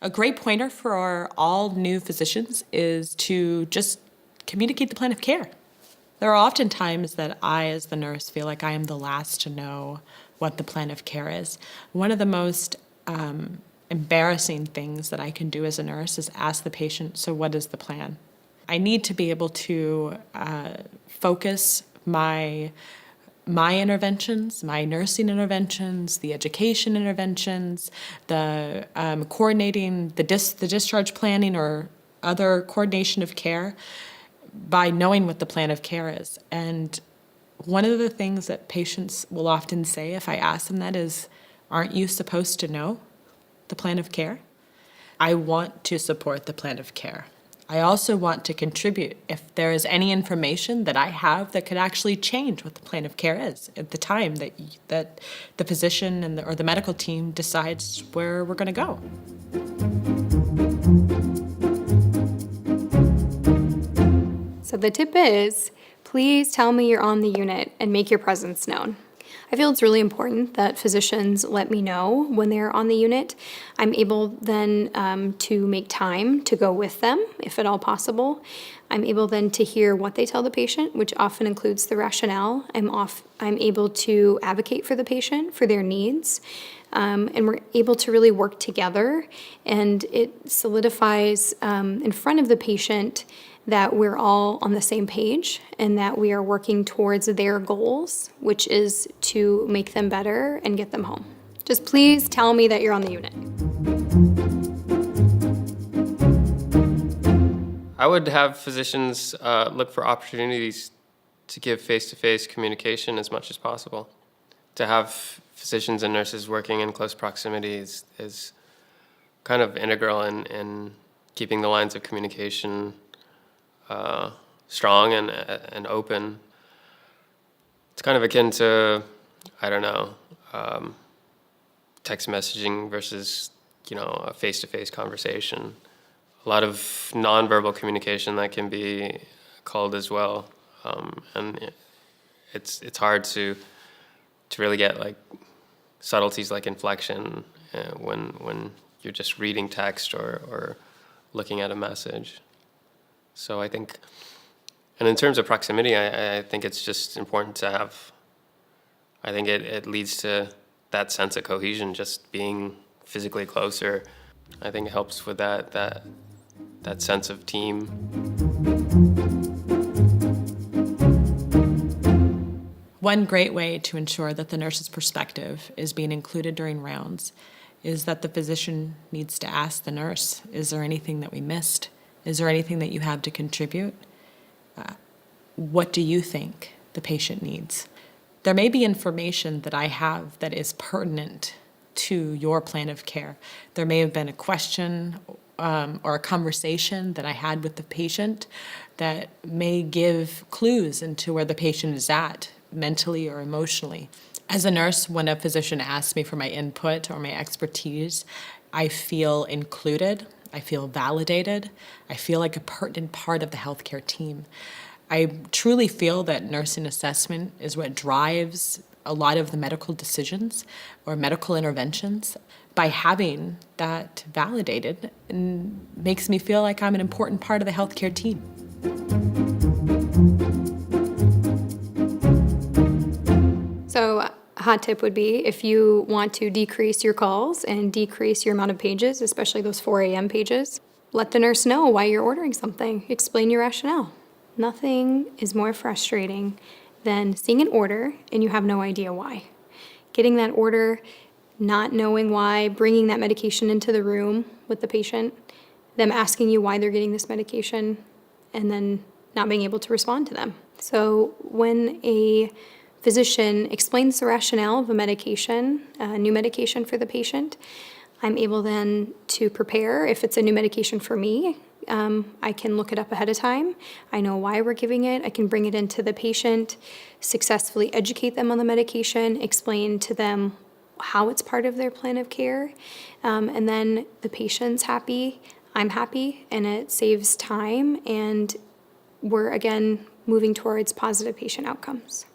A great pointer for all new physicians is to just communicate the plan of care. There are often times that I, as the nurse, feel like I am the last to know what the plan of care is. One of the most embarrassing things that I can do as a nurse is ask the patient, so what is the plan? I need to be able to focus my interventions, my nursing interventions, the education interventions, the coordinating the discharge planning or other coordination of care by knowing what the plan of care is. And one of the things that patients will often say if I ask them that is, aren't you supposed to know the plan of care? I want to support the plan of care. I also want to contribute if there is any information that I have that could actually change what the plan of care is at the time that the physician or the medical team decides where we're going to go. So the tip is, please tell me you're on the unit and make your presence known. I feel it's really important that physicians let me know when they're on the unit. I'm able then to make time to go with them, if at all possible. I'm able then to hear what they tell the patient, which often includes the rationale. I'm able to advocate for the patient, for their needs. And we're able to really work together, and it solidifies in front of the patient that we're all on the same page and that we are working towards their goals, which is to make them better and get them home. Just please tell me that you're on the unit. I would have physicians look for opportunities to give face-to-face communication as much as possible. To have physicians and nurses working in close proximity is kind of integral in keeping the lines of communication strong and open. It's kind of akin to, I don't know, text messaging versus, a face-to-face conversation. A lot of nonverbal communication that can be called as well, and it's hard to really get like subtleties like inflection when you're just reading text or looking at a message. So I think, and in terms of proximity, I think it's just important to have, I think it leads to that sense of cohesion, just being physically closer. I think it helps with that sense of team. One great way to ensure that the nurse's perspective is being included during rounds is that the physician needs to ask the nurse, is there anything that we missed? Is there anything that you have to contribute? What do you think the patient needs? There may be information that I have that is pertinent to your plan of care. There may have been a question or a conversation that I had with the patient that may give clues into where the patient is at mentally or emotionally. As a nurse, when a physician asks me for my input or my expertise, I feel included. I feel validated. I feel like a pertinent part of the healthcare team. I truly feel that nursing assessment is what drives a lot of the medical decisions or medical interventions. By having that validated, it makes me feel like I'm an important part of the healthcare team. So a hot tip would be, if you want to decrease your calls and decrease your amount of pages, especially those 4 a.m. pages, let the nurse know why you're ordering something. Explain your rationale. Nothing is more frustrating than seeing an order and you have no idea why. Getting that order, not knowing why, bringing that medication into the room with the patient, them asking you why they're getting this medication, and then not being able to respond to them. So when a physician explains the rationale of a medication, a new medication for the patient, I'm able then to prepare. If it's a new medication for me, I can look it up ahead of time. I know why we're giving it. I can bring it into the patient, successfully educate them on the medication, explain to them how it's part of their plan of care, and then the patient's happy, I'm happy, and it saves time, and we're, again, moving towards positive patient outcomes.